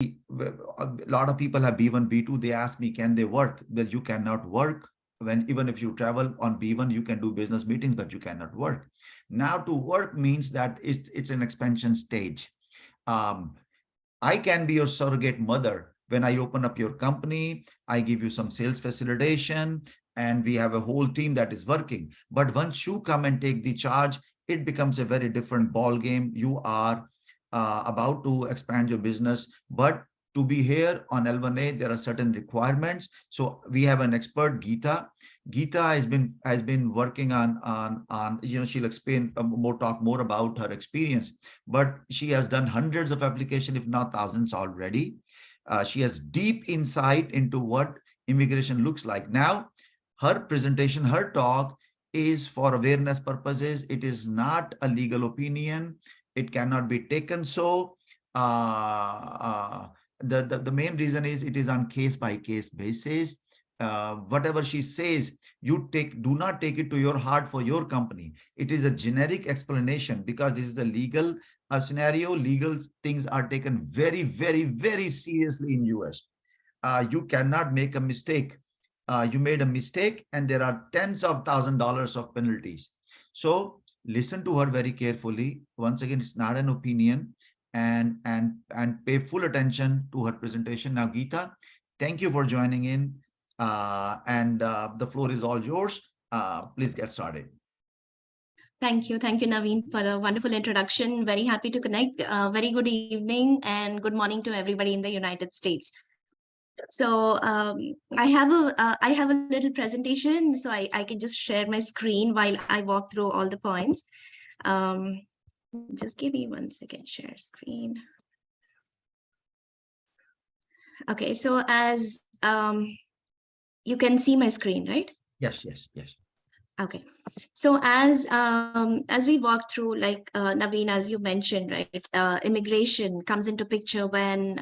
a lot of people have B1, B2. They ask me, can they work? Well, you cannot work. When even if you travel on B1, you can do business meetings, but you cannot work. Now to work means that it's an expansion stage. Um, I can be your surrogate mother. When I open up your company, I give you some sales facilitation, and we have a whole team that is working. But once you come and take the charge, it becomes a very different ball game. You are about to expand your business, but to be here on L1A, there are certain requirements. So we have an expert, Geetha. Geetha has been working on she'll explain talk more about her experience, but she has done hundreds of applications, if not thousands already. She has deep insight into what immigration looks like. Now, her presentation, her talk is for awareness purposes. It is not a legal opinion. It cannot be taken so. The main reason is it is on case by case basis. Whatever she says, do not take it to your heart for your company. It is a generic explanation because this is a legal scenario. Legal things are taken very, very, very seriously in US. You cannot make a mistake. You made a mistake and there are tens of $1,000s of penalties. So listen to her very carefully. Once again, it's not an opinion, and pay full attention to her presentation. Now, Geetha, thank you for joining in. And the floor is all yours. Please get started. Thank you, Navin, for a wonderful introduction. Very happy to connect. Very good evening and good morning to everybody in the United States. So I have a little presentation, so I can just share my screen while I walk through all the points. Just give me 1 second, share screen. Okay, so as you can see my screen, right? Yes, yes, yes. Okay, so as we walk through, like Naveen, as you mentioned, right, immigration comes into picture when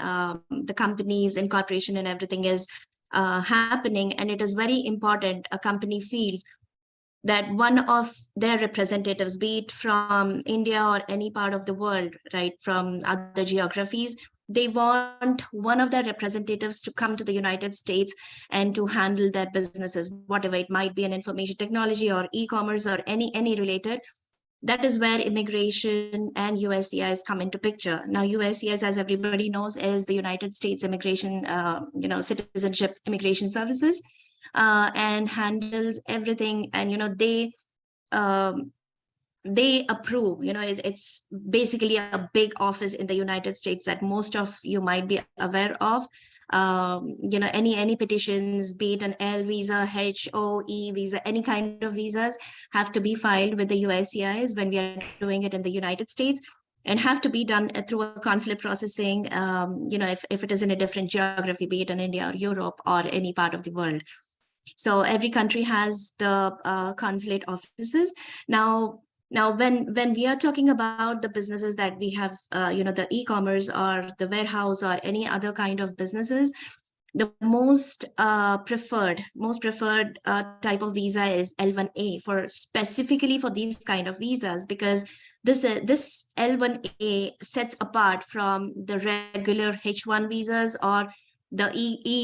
the companies, incorporation, and everything is happening, and it is very important. A company feels that one of their representatives, be it from India or any part of the world, right, from other geographies, they want one of their representatives to come to the United States and to handle their businesses, whatever it might be, an information technology or e-commerce or any related. That is where immigration and USCIS come into picture. Now, USCIS, as everybody knows, is the United States Immigration, Citizenship Immigration Services, and handles everything. And they approve. It's basically a big office in the United States that most of you might be aware of. Any petitions, be it an L visa, HOE visa, any kind of visas, have to be filed with the USCIS when we are doing it in the United States, and have to be done through a consulate processing, if it is in a different geography, be it in India or Europe or any part of the world. So every country has the consulate offices. Now, when we are talking about the businesses that we have, the e-commerce or the warehouse or any other kind of businesses, the most preferred type of visa is L1A, for specifically for these kind of visas, because this L1A sets apart from the regular H1 visas or the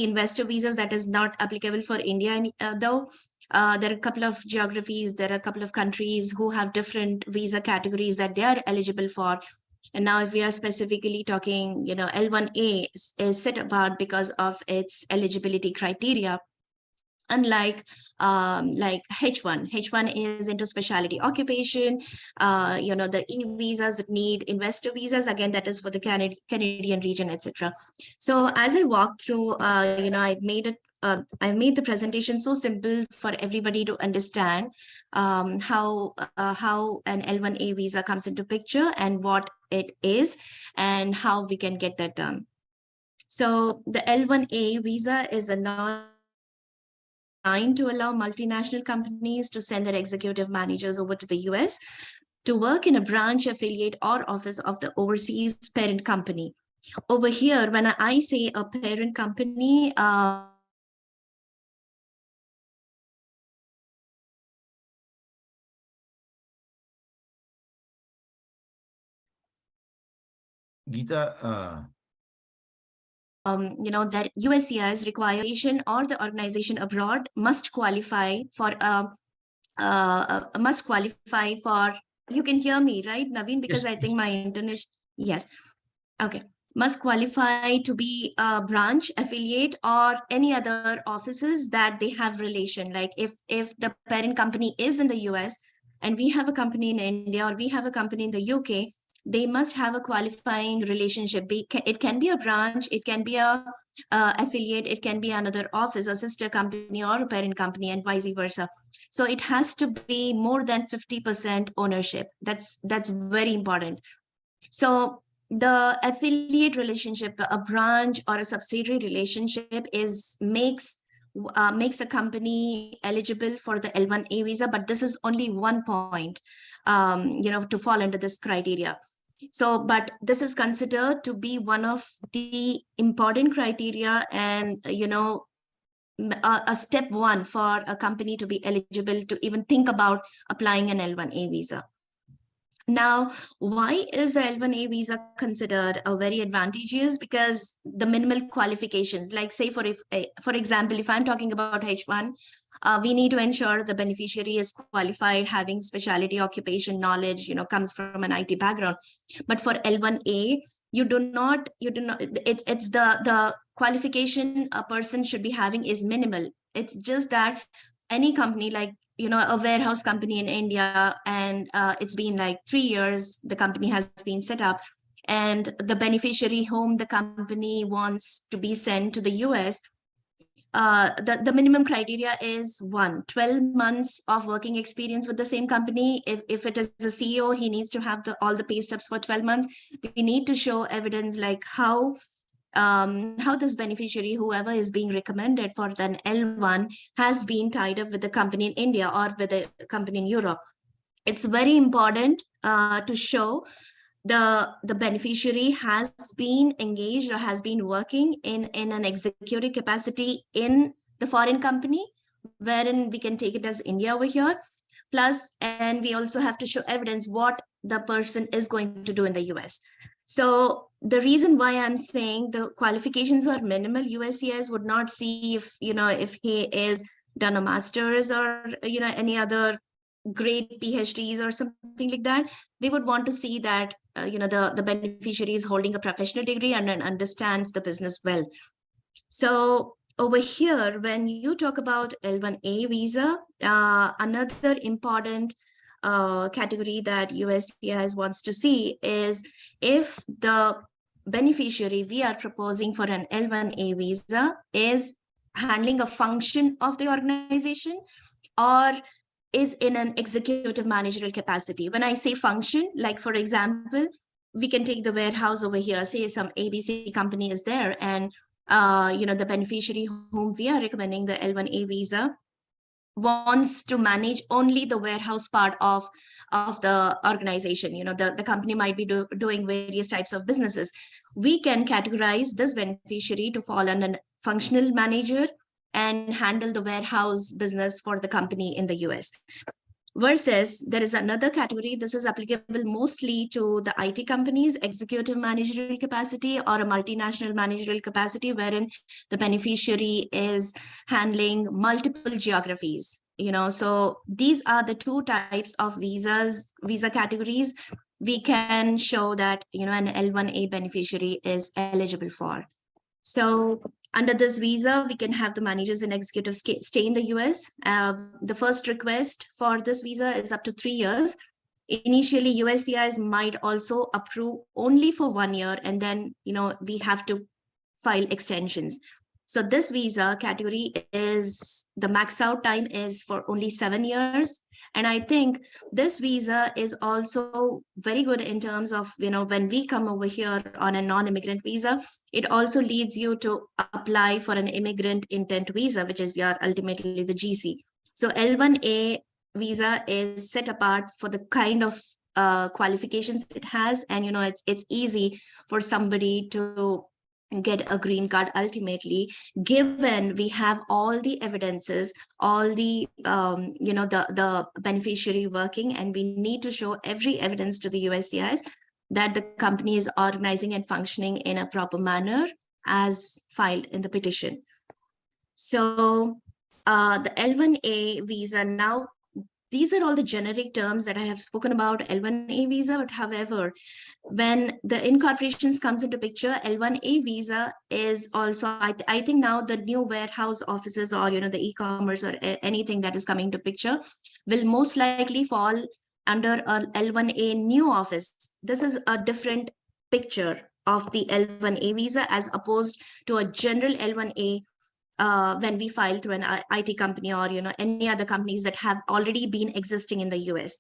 investor visas that is not applicable for India, though. There are a couple of geographies, there are a couple of countries who have different visa categories that they are eligible for. And now if we are specifically talking, L1A is set apart because of its eligibility criteria. Unlike like H1 is into specialty occupation. The e-visas need investor visas. Again, that is for the Canadian region, etc. So as I walk through, I made the presentation so simple for everybody to understand how an L1A visa comes into picture and what it is and how we can get that done. So the L1A visa is a to allow multinational companies to send their executive managers over to the US to work in a branch, affiliate, or office of the overseas parent company. Over here, when I say a parent company, Geetha, that USCIS require or the organization abroad must qualify for you can hear me, right, Navin? Because Yes. I think my internet, yes. Okay. Must qualify to be a branch, affiliate, or any other offices that they have relation. Like if the parent company is in the US and we have a company in India or we have a company in the UK, they must have a qualifying relationship. It can be a branch, it can be a affiliate, it can be another office, a sister company or a parent company, and vice versa. So it has to be more than 50% ownership. That's very important. So the affiliate relationship, a branch or a subsidiary relationship makes a company eligible for the L1A visa, but this is only one point, to fall under this criteria. So, but this is considered to be one of the important criteria, and a step one for a company to be eligible to even think about applying an L1A visa. Now, why is the L1A visa considered a very advantageous? Because the minimal qualifications, like say for example, if I'm talking about H1, we need to ensure the beneficiary is qualified, having specialty occupation knowledge, comes from an IT background. But for L1A, it's the qualification a person should be having is minimal. It's just that any company, like a warehouse company in India, and it's been like 3 years the company has been set up, and the beneficiary whom the company wants to be sent to the US, the minimum criteria is 12 months of working experience with the same company. If it is a CEO, he needs to have all the pay stubs for 12 months. We need to show evidence like how this beneficiary, whoever is being recommended for an L1, has been tied up with the company in India or with a company in Europe. It's very important to show the beneficiary has been engaged or has been working in an executive capacity in the foreign company, wherein we can take it as India over here. Plus, and we also have to show evidence what the person is going to do in the US. So the reason why I'm saying the qualifications are minimal, USCIS would not see if he is done a master's or any other great PhDs or something like that. They would want to see that the beneficiary is holding a professional degree and understands the business well. So over here, when you talk about L1A visa, another important category that USCIS wants to see is if the beneficiary we are proposing for an L1A visa is handling a function of the organization or is in an executive managerial capacity. When I say function, like for example, we can take the warehouse over here, say some ABC company is there, and the beneficiary whom we are recommending the L1A visa wants to manage only the warehouse part of the organization. The company might be doing various types of businesses. We can categorize this beneficiary to fall under a functional manager and handle the warehouse business for the company in the US. Versus there is another category. This is applicable mostly to the IT companies, executive managerial capacity or a multinational managerial capacity, wherein the beneficiary is handling multiple geographies. So these are the two types of visa categories we can show that an L1A beneficiary is eligible for. So under this visa, we can have the managers and executives stay in the US. The first request for this visa is up to 3 years. Initially, USCIS might also approve only for 1 year, and then we have to file extensions. So this visa category is the max out time is for only 7 years. And I think this visa is also very good in terms of, when we come over here on a non-immigrant visa, it also leads you to apply for an immigrant intent visa, which is ultimately the GC. So L1A visa is set apart for the kind of qualifications it has. And, it's easy for somebody to get a green card ultimately, given we have all the evidences, all the the beneficiary working, and we need to show every evidence to the USCIS that the company is organizing and functioning in a proper manner, as filed in the petition. So the L1A visa, now these are all the generic terms that I have spoken about L1A visa, but however, when the incorporations comes into picture, L1A visa is also, I think now the new warehouse offices or, the e-commerce or anything that is coming to picture will most likely fall under an L1A new office. This is a different picture of the L1A visa as opposed to a general L1A when we file to an IT company or any other companies that have already been existing in the US.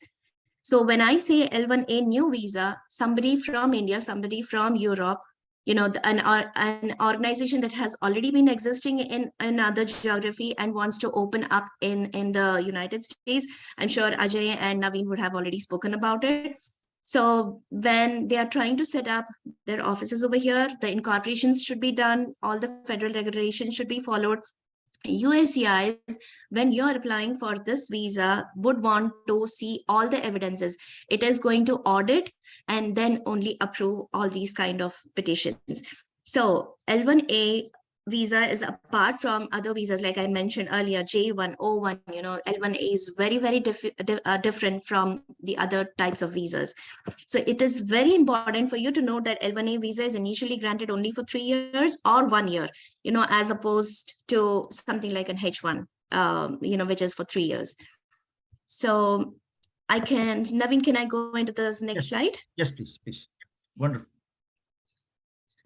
So when I say L1A new visa, somebody from India, somebody from Europe, an organization that has already been existing in another geography and wants to open up in the United States, I'm sure Ajay and Navin would have already spoken about it. So when they are trying to set up their offices over here, the incorporations should be done, all the federal regulations should be followed. USCIS, when you're applying for this visa, would want to see all the evidences. It is going to audit and then only approve all these kind of petitions. So L1A visa is apart from other visas, like I mentioned earlier, J1, O1, L1A is very, very different from the other types of visas. So it is very important for you to know that L1A visa is initially granted only for 3 years or 1 year, as opposed to something like an H1, which is for 3 years. So Navin, can I go into this next slide? Yes, please. Wonderful.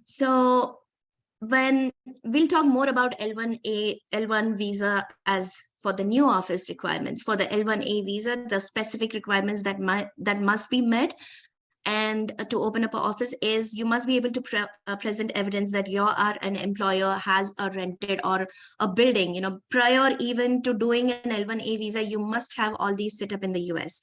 So when we'll talk more about L1 visa as for the new office requirements. For the L1A visa, the specific requirements that must be met and to open up an office is you must be able to present evidence that you are an employer, has a rented or a building. Prior even to doing an L1A visa, you must have all these set up in the US.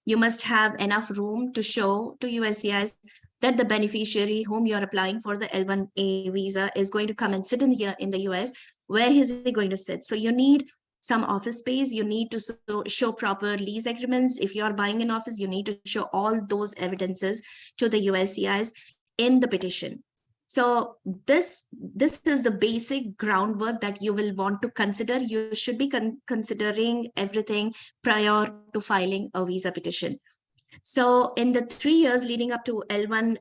You must have enough room to show to USCIS that the beneficiary whom you're applying for the L1A visa is going to come and sit in here in the US. Where is he going to sit? So you need some office space. You need to show proper lease agreements. If you're buying an office, you need to show all those evidences to the USCIS in the petition. So this is the basic groundwork that you will want to consider. You should be considering everything prior to filing a visa petition. So in the 3 years leading up to L1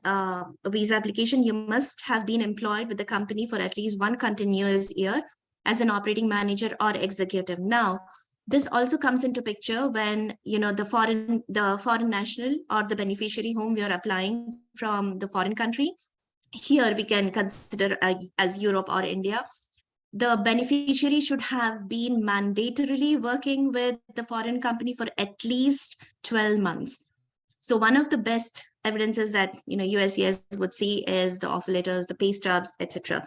visa application, you must have been employed with the company for at least 1 continuous year as an operating manager or executive. Now, this also comes into picture when the foreign national or the beneficiary whom we are applying from the foreign country. Here we can consider as Europe or India. The beneficiary should have been mandatorily working with the foreign company for at least 12 months. So one of the best evidences that USCIS would see is the offer letters, the pay stubs, etc.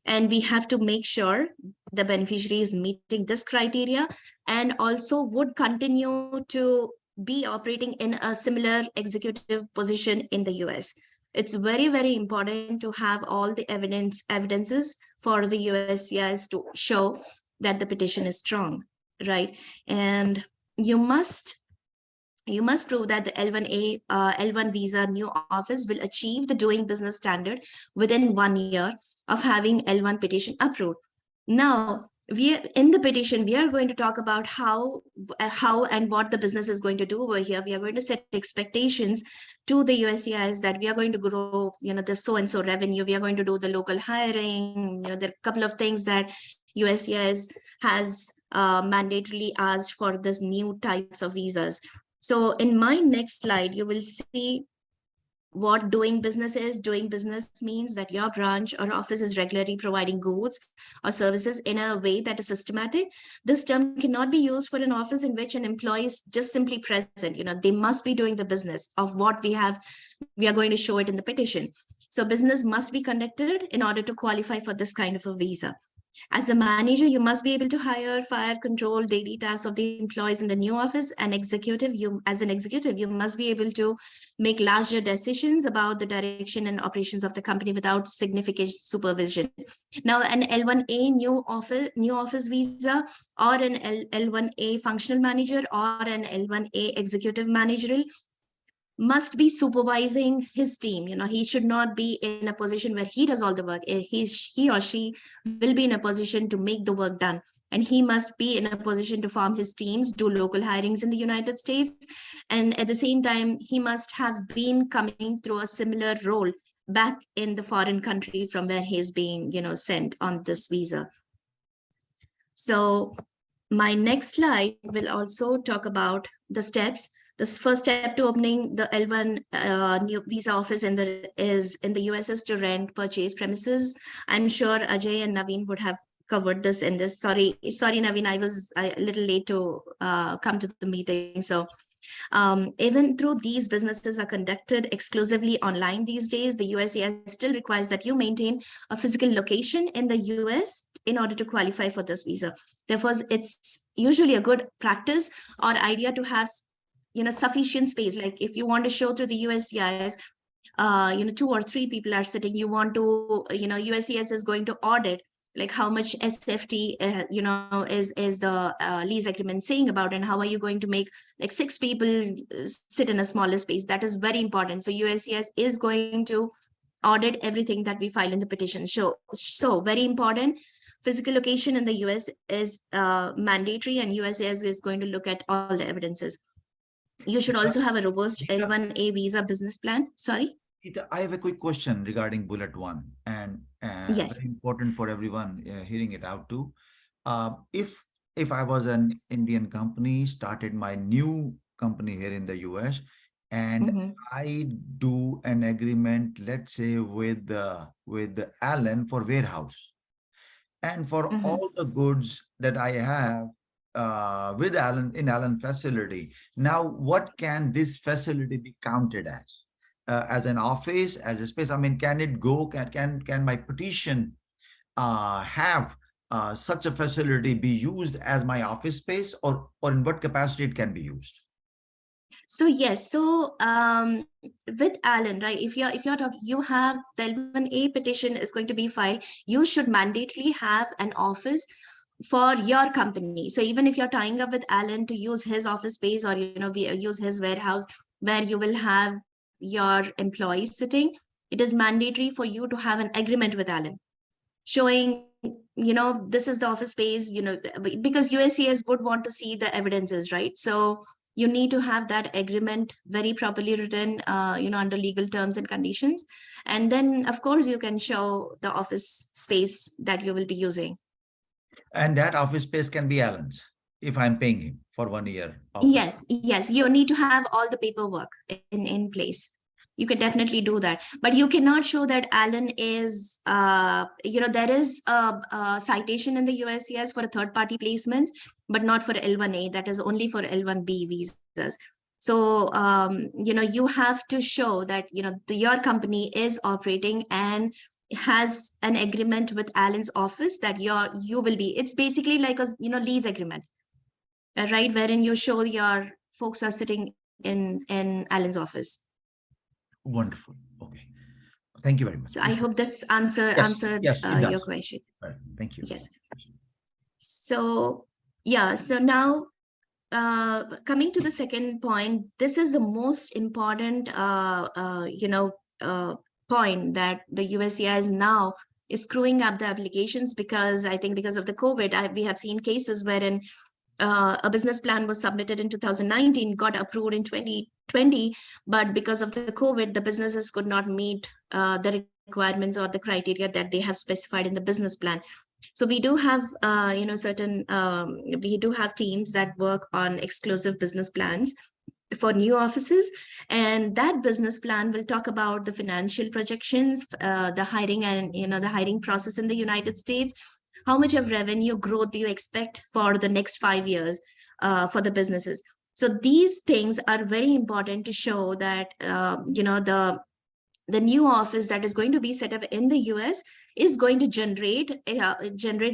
And we have to make sure the beneficiary is meeting this criteria and also would continue to be operating in a similar executive position in the US. It's very, very important to have all the evidences for the USCIS to show that the petition is strong, right? And you must prove that the L1 visa new office will achieve the doing business standard within 1 year of having L1 petition approved. Now, in the petition, we are going to talk about how and what the business is going to do over here. We are going to set expectations to the USCIS that we are going to grow, the so-and-so revenue. We are going to do the local hiring. There are a couple of things that USCIS has mandatorily asked for this new types of visas. So in my next slide, you will see what doing business is. Doing business means that your branch or office is regularly providing goods or services in a way that is systematic. This term cannot be used for an office in which an employee is just simply present. They must be doing the business of what we are going to show it in the petition. So business must be conducted in order to qualify for this kind of a visa. As a manager, you must be able to hire, fire, control daily tasks of the employees in the new office. As an executive, you must be able to make larger decisions about the direction and operations of the company without significant supervision. Now, an L1A new office visa or an L1A functional manager or an L1A executive managerial must be supervising his team. He should not be in a position where he does all the work. He or she will be in a position to make the work done, and he must be in a position to form his teams, do local hirings in the United States, and at the same time he must have been coming through a similar role back in the foreign country from where he's being sent on this visa. So my next slide will also talk about the steps. The first step to opening the L1 new visa office in the US is to rent, purchase premises. I'm sure Ajay and Navin would have covered this in this. Sorry, Navin, I was a little late to come to the meeting. So even though these businesses are conducted exclusively online these days, the USCIS still requires that you maintain a physical location in the US in order to qualify for this visa. Therefore, it's usually a good practice or idea to have sufficient space. Like if you want to show through the USCIS, 2 or 3 people are sitting, you want to, USCIS is going to audit like how much SFT, is the lease agreement saying about, and how are you going to make like 6 people sit in a smaller space. That is very important. So USCIS is going to audit everything that we file in the petition. So very important. Physical location in the US is mandatory, and USCIS is going to look at all the evidences. You should also have a robust L1A visa business plan. Sorry? I have a quick question regarding bullet 1, and Yes. very important for everyone hearing it out too. If I was an Indian company, started my new company here in the US, and I do an agreement, let's say with Allen for warehouse, and for all the goods that I have with Allen in Allen facility. Now, what can this facility be counted as an office, as a space? I mean, can it go? Can my petition have such a facility be used as my office space, or in what capacity it can be used? So yes, so with Alan, right? If you're talking, you have the L1A petition is going to be filed. You should mandatorily have an office for your company. So even if you're tying up with Alan to use his office space, or use his warehouse where you will have your employees sitting, it is mandatory for you to have an agreement with Alan showing this is the office space, because USCIS would want to see the evidences, right? So you need to have that agreement very properly written, under legal terms and conditions. And then, of course, you can show the office space that you will be using. And that office space can be Allen's if I'm paying him for 1 year. Office. Yes, you need to have all the paperwork in place. You can definitely do that, but you cannot show that Alan is, there is a citation in the USCIS for a third-party placements, but not for L1A. That is only for L1B visas. So, you have to show that, your company is operating and has an agreement with Alan's office that you will be. It's basically like a, lease agreement, right? Wherein you show your folks are sitting in Alan's office. Wonderful. Okay. Thank you very much. So I hope this answered your question. Right. Thank you. Yes. So yeah, so now coming to the second point, this is the most important point that the USCIS now is screwing up the applications, because I think because of the COVID, we have seen cases wherein a business plan was submitted in 2019, got approved in 2020, but because of the COVID, the businesses could not meet the requirements or the criteria that they have specified in the business plan. So we do have, we do have teams that work on exclusive business plans for new offices, and that business plan will talk about the financial projections, the hiring and, the hiring process in the United States. How much of revenue growth do you expect for the next 5 years for the businesses? So these things are very important to show that, the new office that is going to be set up in the US is going to generate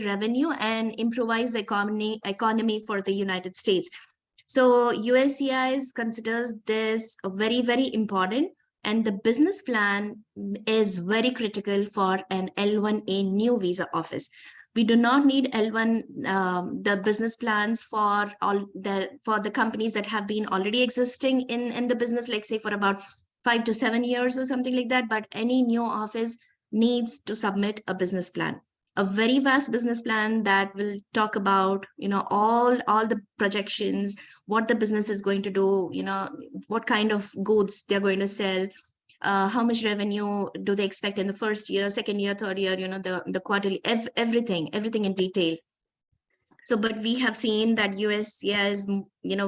revenue and improvise the economy for the United States. So USCIS considers this very, very important, and the business plan is very critical for an L1A new visa office. We do not need L1, the business plans for the companies that have been already existing in the business, like say for about 5 to 7 years or something like that. But any new office needs to submit a business plan, a very vast business plan that will talk about, all the projections, what the business is going to do, what kind of goods they're going to sell, how much revenue do they expect in the first year, second year, third year, the quarterly, everything in detail. So, but we have seen that USCIS,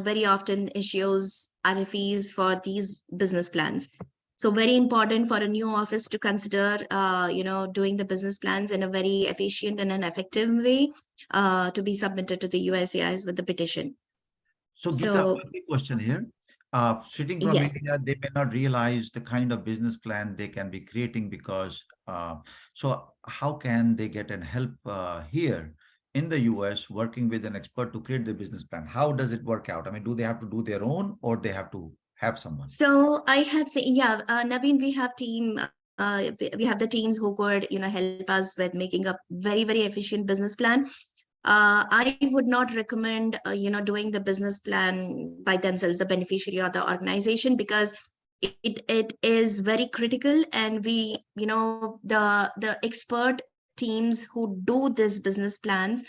very often issues RFEs for these business plans. So very important for a new office to consider, doing the business plans in a very efficient and an effective way, to be submitted to the USCIS with the petition. So Geetha, So one big question here. Sitting from yes. India, they may not realize the kind of business plan they can be creating because, so how can they get an help here in the US working with an expert to create the business plan? How does it work out? I mean, do they have to do their own or they have to have someone? So I have seen, yeah, Navin, we have we have the teams who could, help us with making a very, very efficient business plan. I would not recommend, doing the business plan by themselves, the beneficiary or the organization, because it is very critical. And we, the expert teams who do this business plans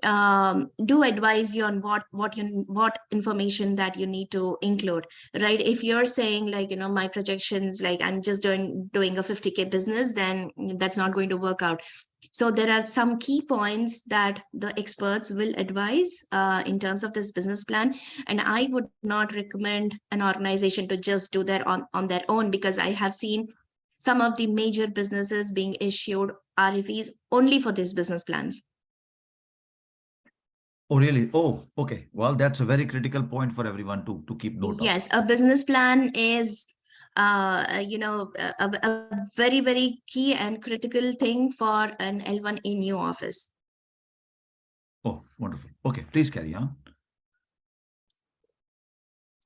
do advise you on what information that you need to include, right? If you're saying like, my projections, like I'm just doing a 50K business, then that's not going to work out. So there are some key points that the experts will advise in terms of this business plan. And I would not recommend an organization to just do that on their own, because I have seen some of the major businesses being issued RFEs only for these business plans. Oh, really? Oh, okay. Well, that's a very critical point for everyone to keep note of. Yes, a business plan is, a very, very key and critical thing for an L1A new office. Oh, wonderful. Okay, please carry on.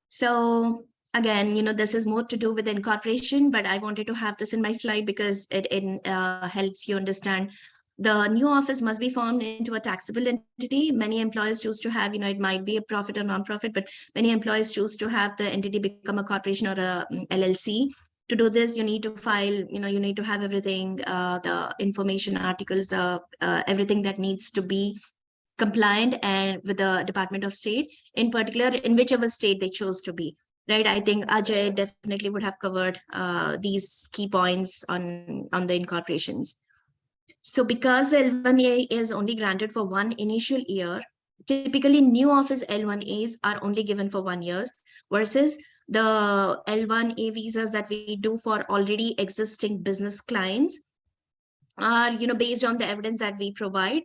So again, this is more to do with incorporation, but I wanted to have this in my slide because it helps you understand. The new office must be formed into a taxable entity. Many employers choose to have, it might be a profit or non-profit, but many employers choose to have the entity become a corporation or a LLC. To do this, you need to file, you need to have everything, the information articles, everything that needs to be compliant and with the Department of State, in particular, in whichever state they chose to be. Right, I think Ajay definitely would have covered these key points on the incorporations. So because the L1A is only granted for one initial year, typically new office L1As are only given for 1 year, versus the L1A visas that we do for already existing business clients are, based on the evidence that we provide,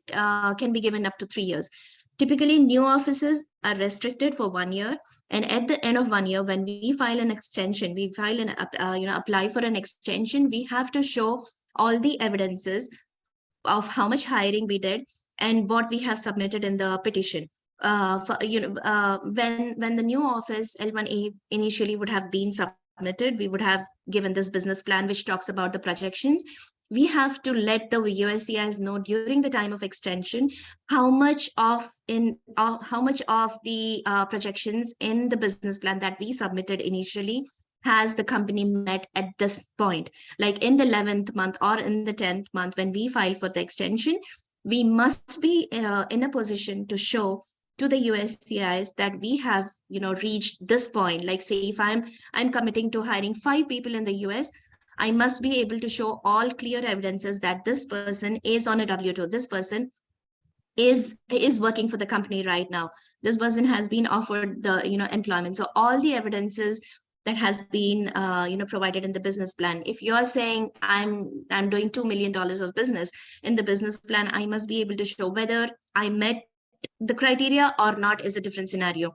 can be given up to 3 years. Typically, new offices are restricted for 1 year, and at the end of 1 year, when we file an extension, we file an apply for an extension, we have to show all the evidences of how much hiring we did and what we have submitted in the petition. When the new office L1A initially would have been submitted, we would have given this business plan which talks about the projections. We have to let the USCIS know during the time of extension how much of the projections in the business plan that we submitted initially has the company met at this point. Like in the 11th month or in the 10th month, when we file for the extension, we must be in a position to show to the USCIS that we have, reached this point. Like say, if I'm committing to hiring 5 people in the US, I must be able to show all clear evidences that this person is on a W2. This person is working for the company right now. This person has been offered the employment. So all the evidences that has been provided in the business plan. If you are saying I'm doing $2 million of business, in the business plan, I must be able to show whether I met the criteria or not is a different scenario.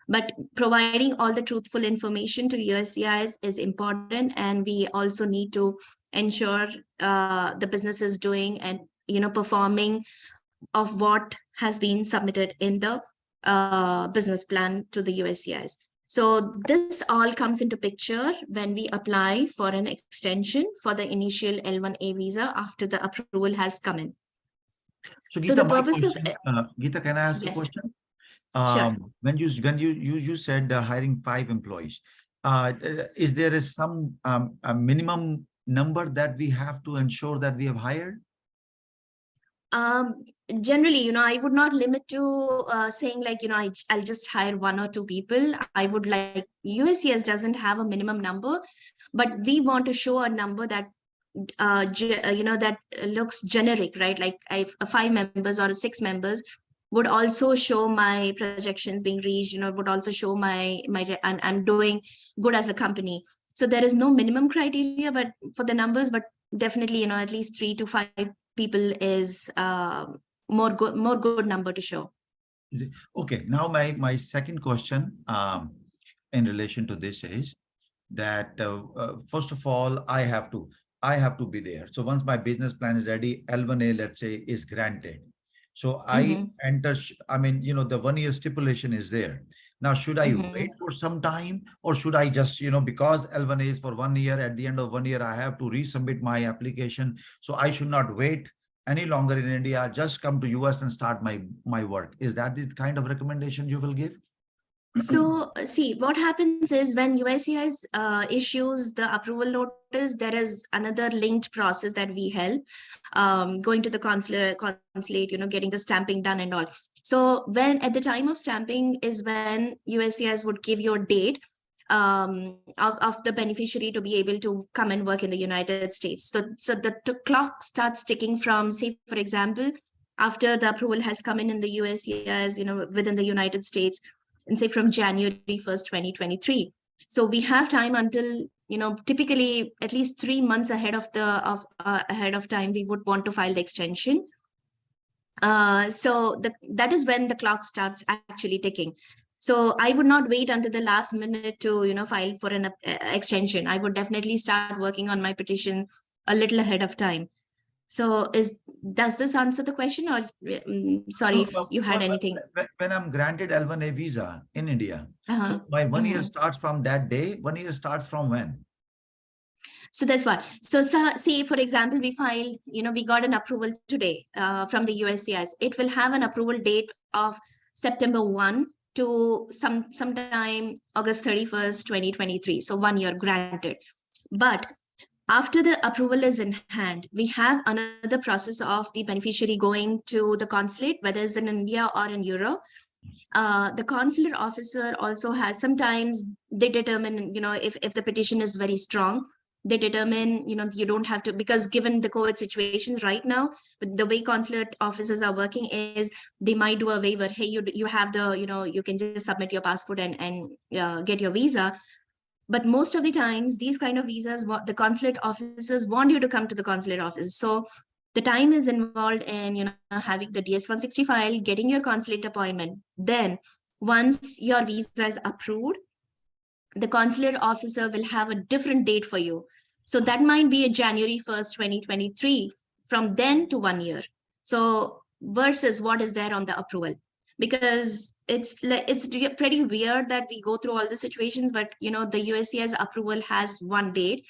But providing all the truthful information to USCIS is important, and we also need to ensure the business is doing and performing of what has been submitted in the business plan to the USCIS. So this all comes into picture when we apply for an extension for the initial L1A visa after the approval has come in. So So the Geetha, my purpose of, question, Geetha, can I ask a yes, question? sure. When you said hiring 5 employees, is there is some a minimum number that we have to ensure that we have hired? Um, Generally, I would not limit to saying like, I'll just hire one or two people. I would like, USCS doesn't have a minimum number, but we want to show a number that that looks generic, right? Like if 5 members or 6 members would also show my projections being reached, would also show and I'm doing good as a company. So there is no minimum criteria, but for the numbers, but definitely, at least 3 to 5 people is more good number to show. Okay, now my second question in relation to this is that first of all, I have to be there. So once my business plan is ready, L1A, let's say, is granted. So I Mm-hmm, enter, I mean, the 1 year stipulation is there. Now, should I mm-hmm. wait for some time, or should I just, because L1A is for 1 year, at the end of 1 year, I have to resubmit my application. So I should not wait any longer in India, just come to US and start my work. Is that the kind of recommendation you will give? So, see, what happens is when USCIS issues the approval notice, there is another linked process that we help, going to the consulate, getting the stamping done and all. So, when at the time of stamping is when USCIS would give your date of the beneficiary to be able to come and work in the United States. So the clock starts ticking from, say, for example, after the approval has come in the USCIS, within the United States, and say from January 1st, 2023. So we have time until, typically at least 3 months ahead of time, we would want to file the extension. So that is when the clock starts actually ticking. So I would not wait until the last minute to, file for an extension. I would definitely start working on my petition a little ahead of time. So does this answer the question, or sorry No, if no, you had anything? when I'm granted L1A visa in India, so Uh-huh. my 1 year Mhm. starts from that day. 1 year starts from when? So that's why. So say, for example, we filed, we got an approval today from the USCIS. It will have an approval date of September 1 to sometime August 31st, 2023. So 1 year granted. But after the approval is in hand, we have another process of the beneficiary going to the consulate, whether it's in India or in Europe. The consular officer also has, sometimes they determine, if the petition is very strong, they determine, you don't have to, because given the COVID situations right now, the way consulate officers are working is they might do a waiver. Hey, you have the, you can just submit your passport and get your visa. But most of the times, these kind of visas, the consulate officers want you to come to the consulate office. So the time is involved in, having the DS-160 file, getting your consulate appointment. Then once your visa is approved, the consulate officer will have a different date for you. So that might be a January 1st, 2023, from then to 1 year. So versus what is there on the approval. Because it's pretty weird that we go through all the situations, but the USCIS approval has one date,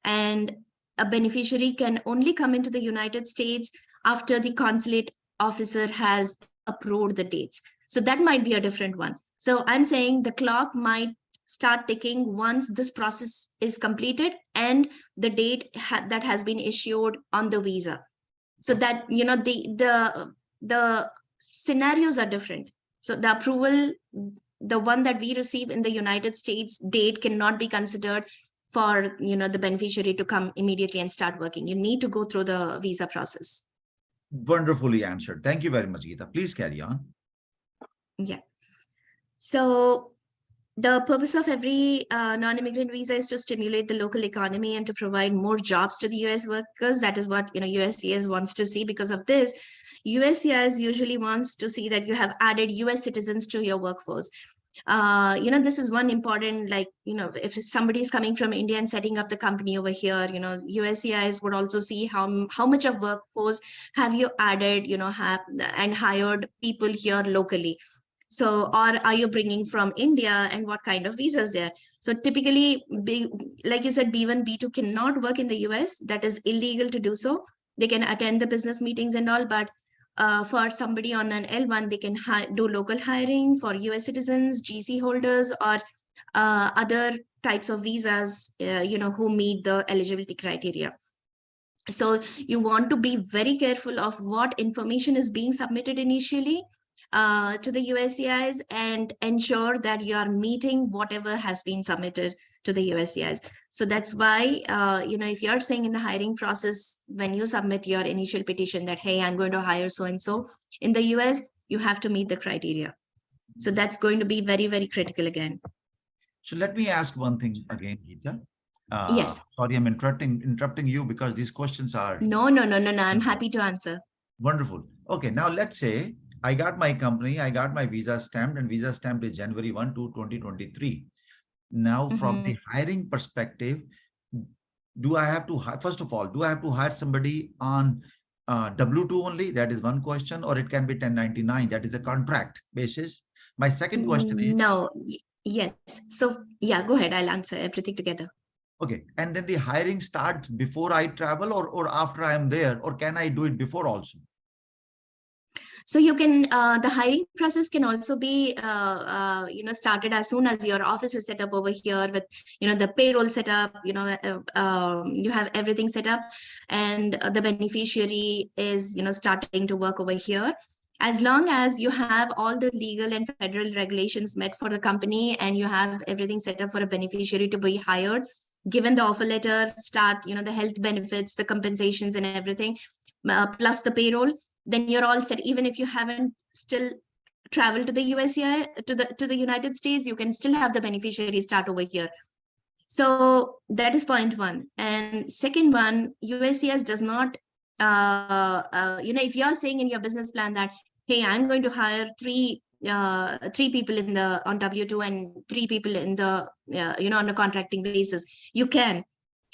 and a beneficiary can only come into the United States after the consulate officer has approved the dates. So that might be a different one. So I'm saying the clock might start ticking once this process is completed and the date that has been issued on the visa. So that, the scenarios are different. So the approval, the one that we receive in the United States, date cannot be considered for, the beneficiary to come immediately and start working. You need to go through the visa process. Wonderfully answered. Thank you very much, Geetha. Please carry on. Yeah. So the purpose of every non-immigrant visa is to stimulate the local economy and to provide more jobs to the US workers. That is what, USCIS wants to see. Because of this, USCIS usually wants to see that you have added US citizens to your workforce. This is one important, like, if somebody is coming from India and setting up the company over here, USCIS would also see how much of workforce have you added, have and hired people here locally. So, or are you bringing from India, and what kind of visas there? So typically, like you said, B1, B2 cannot work in the US. That is illegal to do so. They can attend the business meetings and all, but for somebody on an L1, they can do local hiring for US citizens, GC holders, or other types of visas, who meet the eligibility criteria. So you want to be very careful of what information is being submitted initially to the USCIS, and ensure that you are meeting whatever has been submitted to the USCIS. So that's why, if you're saying in the hiring process, when you submit your initial petition that, hey, I'm going to hire so-and-so in the US, you have to meet the criteria. So that's going to be very, very critical again. So let me ask one thing again, Geetha. Yes. Sorry, I'm interrupting you because these questions are... No. I'm happy to answer. Wonderful. Okay, now let's say I got my company, I got my visa stamped, and visa stamped is January 1 to 2023. Now, from the hiring perspective, do I have to, first of all, do I have to hire somebody on W-2 only? That is one question, or it can be 1099, that is a contract basis. My second question is... No. Yes. So yeah, go ahead. I'll answer everything together. Okay. And then the hiring starts before I travel, or after I am there, or can I do it before also? So you can, the hiring process can also be, started as soon as your office is set up over here with, the payroll set up, you have everything set up, and the beneficiary is, starting to work over here. As long as you have all the legal and federal regulations met for the company, and you have everything set up for a beneficiary to be hired, given the offer letter, start, the health benefits, the compensations and everything, plus the payroll, then you're all set. Even if you haven't still traveled to the USCI, to the United States, you can still have the beneficiary start over here. So that is point one. And second one, USCIS does not, if you're saying in your business plan that, hey, I'm going to hire three people on W-2 and 3 people in the, on a contracting basis, you can.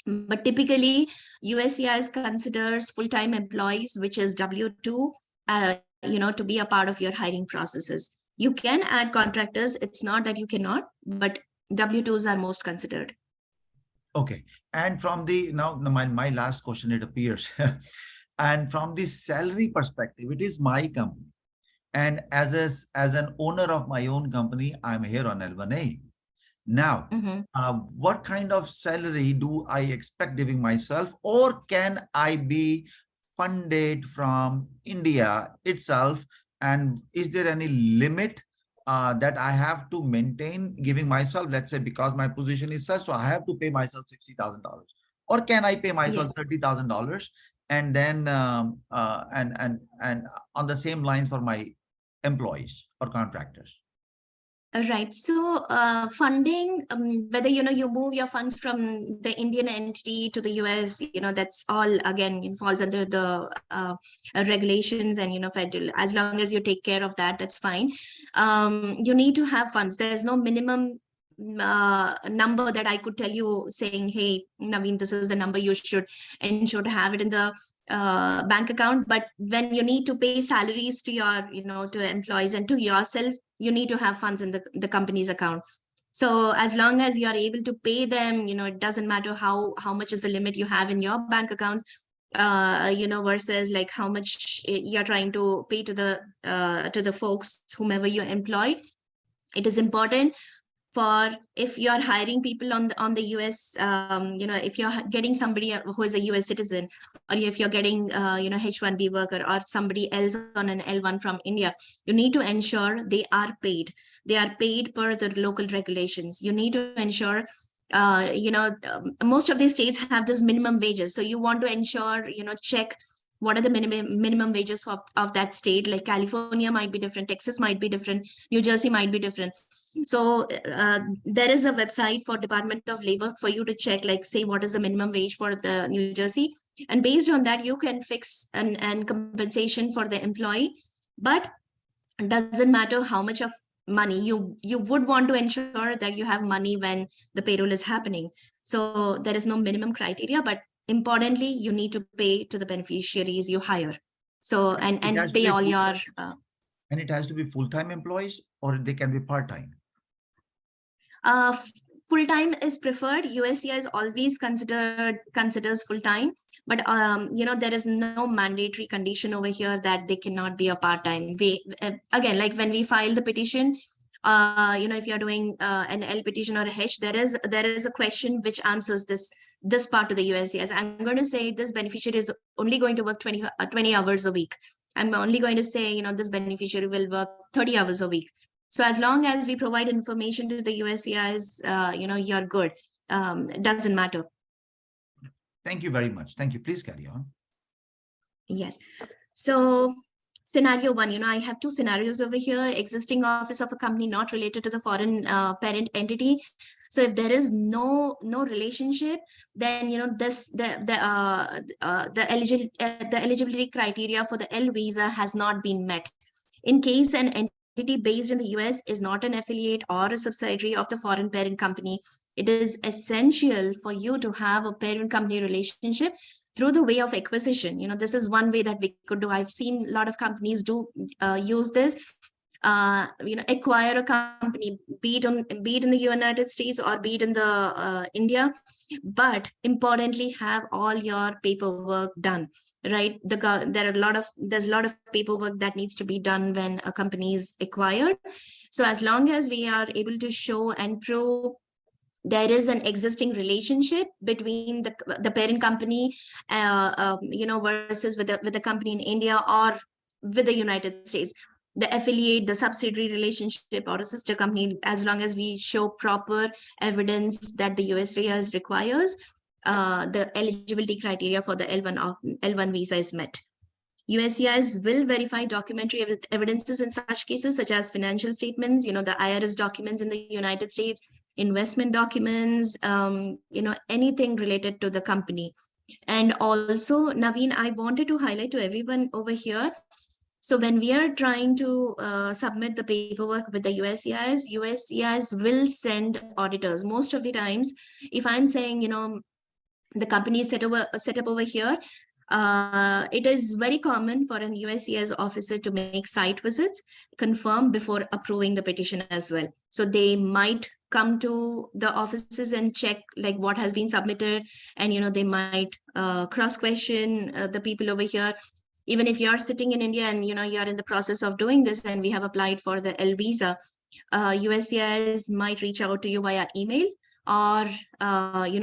But typically, USCIS considers full-time employees, which is W-2, to be a part of your hiring processes. You can add contractors. It's not that you cannot, but W-2s are most considered. Okay. And from the, now my last question, it appears, and from the salary perspective, it is my company. And as an owner of my own company, I'm here on L1A. Now, what kind of salary do I expect giving myself, or can I be funded from India itself? And is there any limit that I have to maintain giving myself? Let's say because my position is such, so I have to pay myself $60,000, or can I pay myself $30,000, and then and on the same lines for my employees or contractors? Right. So funding, whether, you move your funds from the Indian entity to the US, that's all, again, falls under the regulations and, federal. As long as you take care of that, that's fine. You need to have funds. There's no minimum number that I could tell you saying, hey, Navin, this is the number you should ensure to have it in the bank account. But when you need to pay salaries to your, to employees and to yourself, you need to have funds in the company's account. So as long as you are able to pay them, it doesn't matter how much is the limit you have in your bank accounts, versus like how much you're trying to pay to the folks, whomever you employ. It is important for, if you're hiring people on the US, if you're getting somebody who is a US citizen, or if you're getting, H1B worker or somebody else on an L1 from India, you need to ensure they are paid. They are paid per the local regulations. You need to ensure, most of these states have this minimum wages. So you want to ensure, check what are the minimum wages of that state. Like California might be different, Texas might be different, New Jersey might be different. So there is a website for Department of Labor for you to check, like, say, what is the minimum wage for the New Jersey, and based on that you can fix an compensation for the employee. But it doesn't matter how much of money you would want to ensure that you have money when the payroll is happening. So there is no minimum criteria, but importantly, you need to pay to the beneficiaries you hire. So and pay all your and it has to be full-time employees, or they can be part-time? full-time is preferred. USCIS always considers full-time, but there is no mandatory condition over here that they cannot be a part-time. Again, like when we file the petition, if you're doing an L petition or a H, there is a question which answers this part of the USCIS. I'm going to say this beneficiary is only going to work 20 hours a week. I'm only going to say, this beneficiary will work 30 hours a week. So as long as we provide information to the USCIS, you're good. It doesn't matter. Thank you very much. Thank you. Please carry on. Yes. So scenario one, I have two scenarios over here. Existing office of a company not related to the foreign parent entity. So if there is no relationship, then the eligibility criteria for the L visa has not been met. In case an entity based in the US is not an affiliate or a subsidiary of the foreign parent company, it is essential for you to have a parent company relationship through the way of acquisition. This is one way that we could do. I've seen a lot of companies do use this. Acquire a company, be it in the United States or be it in the India, but importantly, have all your paperwork done, right? There's a lot of paperwork that needs to be done when a company is acquired. So as long as we are able to show and prove there is an existing relationship between the parent company, versus with the company in India or with the United States, the affiliate, the subsidiary relationship or a sister company, as long as we show proper evidence that the USCIS requires, the eligibility criteria for the L1 visa is met. USCIS will verify documentary evidences in such cases, such as financial statements, the IRS documents in the United States, investment documents, anything related to the company. And also, Navin, I wanted to highlight to everyone over here. So when we are trying to submit the paperwork with the USCIS will send auditors. Most of the times, if I'm saying, the company is set up over here, it is very common for an USCIS officer to make site visits, confirm before approving the petition as well. So they might come to the offices and check like what has been submitted, and they might cross question the people over here. Even if you're sitting in India and you're in the process of doing this and we have applied for the L visa, USCIS might reach out to you via email or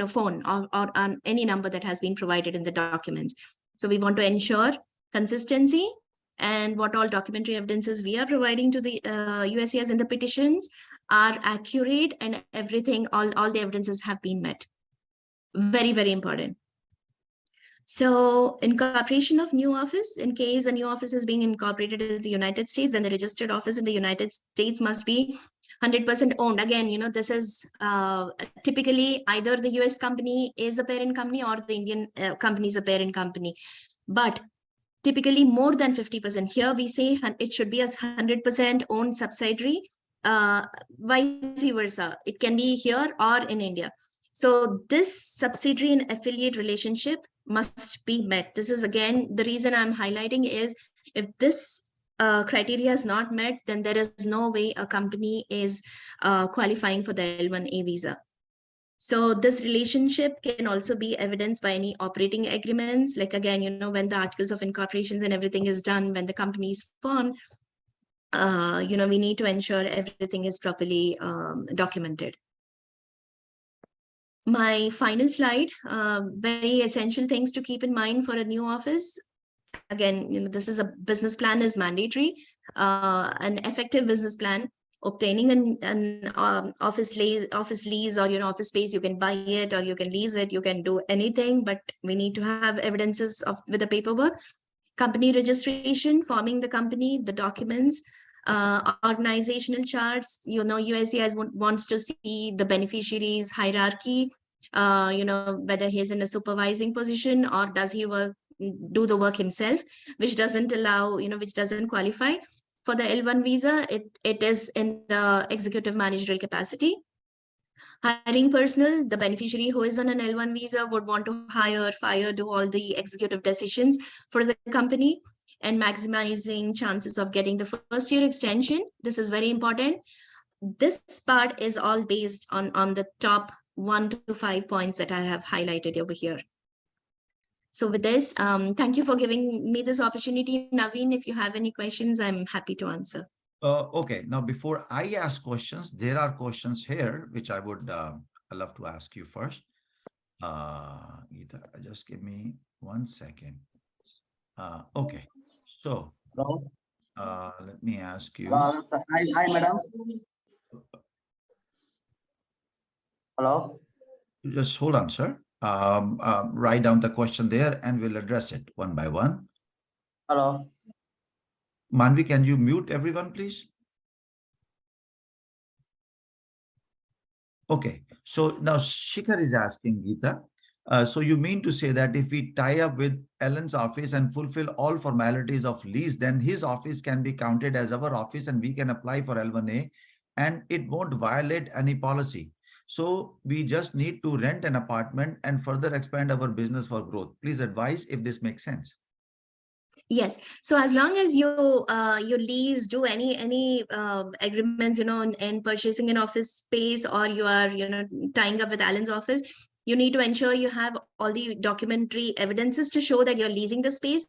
phone or on any number that has been provided in the documents. So we want to ensure consistency and what all documentary evidences we are providing to the USCIS in the petitions are accurate and everything, all the evidences have been met. Very, very important. So incorporation of new office, in case a new office is being incorporated in the United States, then the registered office in the United States must be 100% owned. Again, this is typically either the US company is a parent company or the Indian company is a parent company. But typically more than 50%. Here we say it should be a 100% owned subsidiary, vice versa. It can be here or in India. So this subsidiary and affiliate relationship must be met. This is again, the reason I'm highlighting is if this criteria is not met, then there is no way a company is qualifying for the L1A visa. So this relationship can also be evidenced by any operating agreements. Like again, when the articles of incorporations and everything is done, when the company is formed, we need to ensure everything is properly documented. My final slide, very essential things to keep in mind for a new office. Again, this is a business plan is mandatory, an effective business plan. Obtaining an office lease or office space, you can buy it or you can lease it, you can do anything, but we need to have evidences with the paperwork. Company registration, forming the company, the documents, organizational charts. USCIS wants to see the beneficiaries hierarchy, whether he's in a supervising position or does he do the work himself, which doesn't allow, which doesn't qualify for the L1 visa. It is in the executive managerial capacity. Hiring personnel, the beneficiary who is on an L1 visa would want to hire, fire, do all the executive decisions for the company, and maximizing chances of getting the first year extension. This is very important. this part is all based on the top 1 to 5 points that I have highlighted over here. So with this, thank you for giving me this opportunity. Navin, if you have any questions, I'm happy to answer. Okay, now before I ask questions, there are questions here which I would love to ask you first. Geetha, just give me 1 second. Okay, so Hello. let me ask you. Hello. Hi, madam. Hello. Just hold on, sir. Write down the question there and we'll address it one by one. Hello. Manvi, can you mute everyone, please? Okay, so now Shikhar is asking, Geetha, so you mean to say that if we tie up with Ellen's office and fulfill all formalities of lease, then his office can be counted as our office and we can apply for L1A and it won't violate any policy. So we just need to rent an apartment and further expand our business for growth. Please advise if this makes sense. Yes. So as long as you lease, do any agreements, in purchasing an office space, or you are tying up with Alan's office, you need to ensure you have all the documentary evidences to show that you're leasing the space.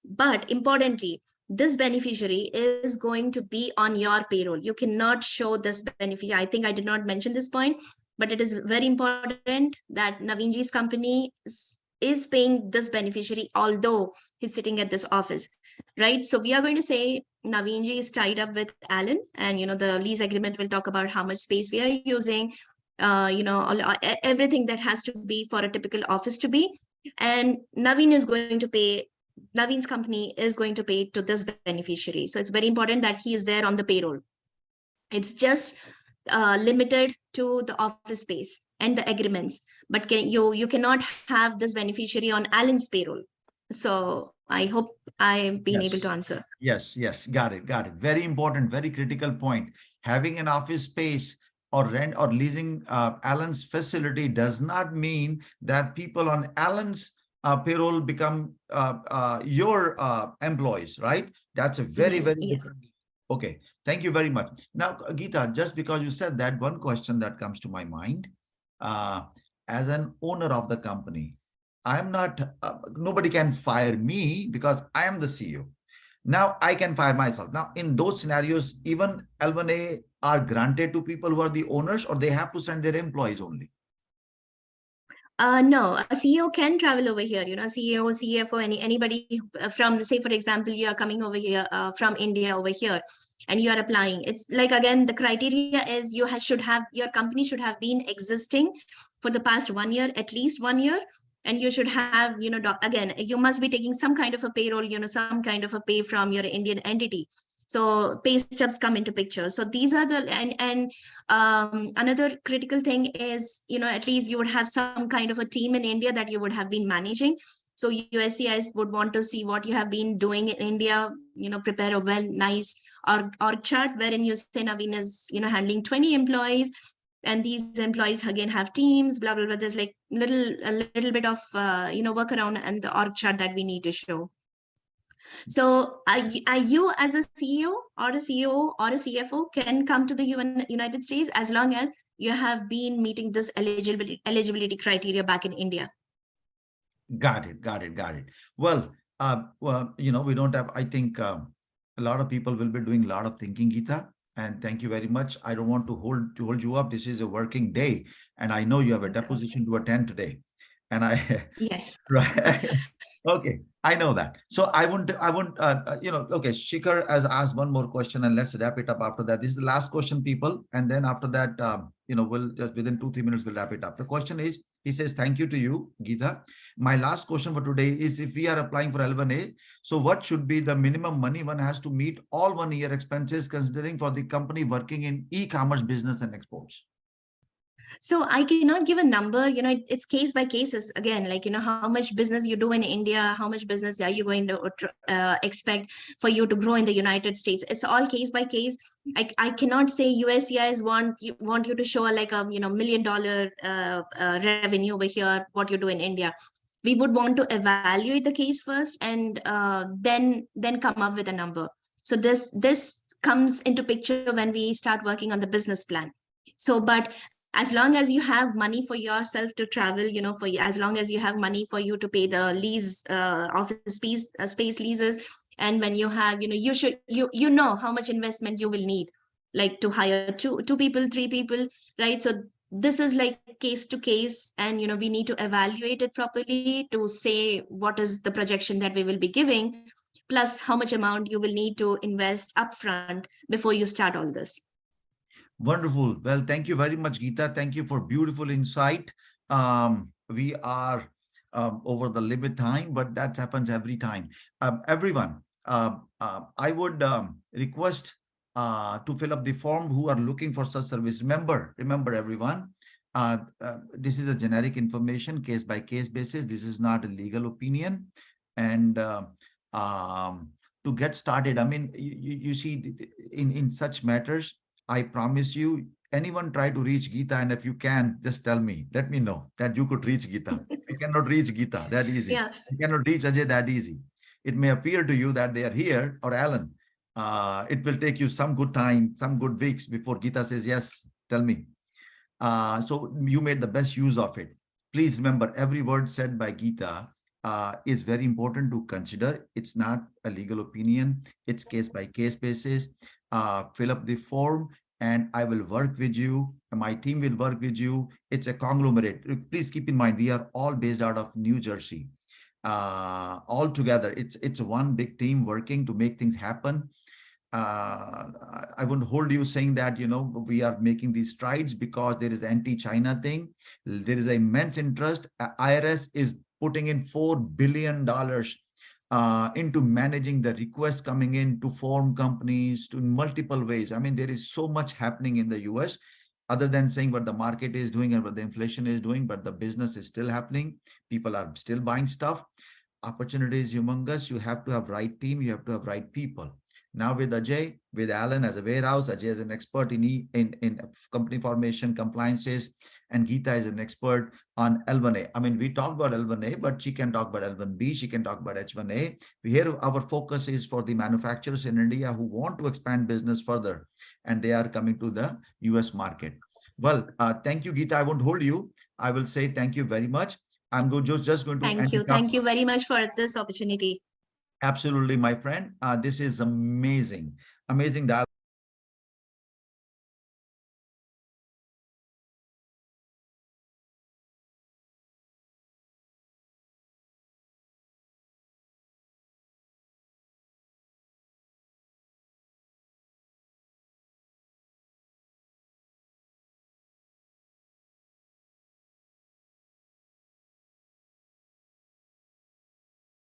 But importantly, this beneficiary is going to be on your payroll. You cannot show this beneficiary. I think I did not mention this point, but it is very important that Navinji's company is paying this beneficiary, although he's sitting at this office, right? So we are going to say Navinji is tied up with Alan, and the lease agreement will talk about how much space we are using, everything that has to be for a typical office to be, and Navin's company is going to pay to this beneficiary. So it's very important that he is there on the payroll. It's just limited to the office space and the agreements, but you cannot have this beneficiary on Alan's payroll. So I hope I've been able to answer. Yes, got it. Very important, very critical point. Having an office space or rent or leasing Alan's facility does not mean that people on Alan's payroll become your employees, right? That's a very, Yes, very yes. different. Okay, thank you very much. Now, Geetha, just because you said that, one question that comes to my mind, as an owner of the company, I'm not, nobody can fire me because I am the CEO. Now I can fire myself. Now, in those scenarios, even L1A are granted to people who are the owners, or they have to send their employees only? No, a CEO can travel over here, CEO, CFO, anybody from, say, for example, you are coming over here from India over here and you are applying. It's like, again, the criteria is your company should have been existing for the past 1 year, at least 1 year. And you should have, again, you must be taking some kind of a payroll, some kind of a pay from your Indian entity. So pay stubs come into picture. So these are the, and another critical thing is, at least you would have some kind of a team in India that you would have been managing. So USCIS would want to see what you have been doing in India, prepare a nice org chart wherein you say Navin is, handling 20 employees. And these employees again have teams, blah, blah, blah. There's like a little bit of, work around and the org chart that we need to show. So are you as a CEO or a CEO or a CFO can come to the United States as long as you have been meeting this eligibility criteria back in India. Got it. Well, we don't have, I think a lot of people will be doing a lot of thinking, Geetha. And thank you very much. I don't want to hold you up. This is a working day, and I know you have a deposition to attend today. And yes, right. Okay, I know that. So I won't, okay, Shikhar has asked one more question and let's wrap it up after that. This is the last question, people. And then after that, we'll just within 2-3 minutes, we'll wrap it up. The question is, he says, thank you to you, Geetha. My last question for today is, if we are applying for L1A, so what should be the minimum money one has to meet all 1 year expenses considering for the company working in e-commerce business and exports? So I cannot give a number, it's case by cases again, like, how much business you do in India, how much business are you going to expect for you to grow in the United States. It's all case by case. I cannot say USCIS want you to show like a, $1 million revenue over here, what you do in India. We would want to evaluate the case first and then come up with a number. So this comes into picture when we start working on the business plan. So, but as long as you have money for yourself to travel, for as long as you have money for you to pay the lease, office space leases, and when you have, you know how much investment you will need, like to hire two people, three people, right? So this is like case to case, and we need to evaluate it properly to say what is the projection that we will be giving, plus how much amount you will need to invest upfront before you start all this. Wonderful. Well, thank you very much, Geetha. Thank you for beautiful insight. We are over the limit time, but that happens every time. Everyone, I would request to fill up the form who are looking for such service. Remember everyone, this is a generic information, case by case basis. This is not a legal opinion. And to get started, I mean, you see, in such matters, I promise you, anyone try to reach Geetha, and if you can, just tell me, let me know that you could reach Geetha. We cannot reach Geetha that easy. Yeah. We cannot reach Ajay that easy. It may appear to you that they are here, or Alan. It will take you some good time, some good weeks before Geetha says, yes, tell me. So you made the best use of it. Please remember, every word said by Geetha is very important to consider. It's not a legal opinion. It's case by case basis. Fill up the form and I will work with you. My team will work with you. It's a conglomerate. Please keep in mind, we are all based out of New Jersey. All together, it's one big team working to make things happen. I wouldn't hold you saying that, we are making these strides because there is anti-China thing. There is immense interest. IRS is putting in $4 billion into managing the requests coming in to form companies to multiple ways. I mean, there is so much happening in the US, other than saying what the market is doing and what the inflation is doing, but the business is still happening. People are still buying stuff. Opportunity is humongous. You have to have right team. You have to have right people. Now with Ajay, with Alan as a warehouse, Ajay is an expert in company formation, compliances, and Geetha is an expert on L1A. I mean, we talk about L1A, but she can talk about L1B, she can talk about H1A. Here, our focus is for the manufacturers in India who want to expand business further, and they are coming to the US market. Well, thank you, Geetha. I won't hold you. I will say thank you very much. I'm just going to Thank you. Thank you very much for this opportunity. Absolutely, my friend. This is amazing. Amazing dialogue.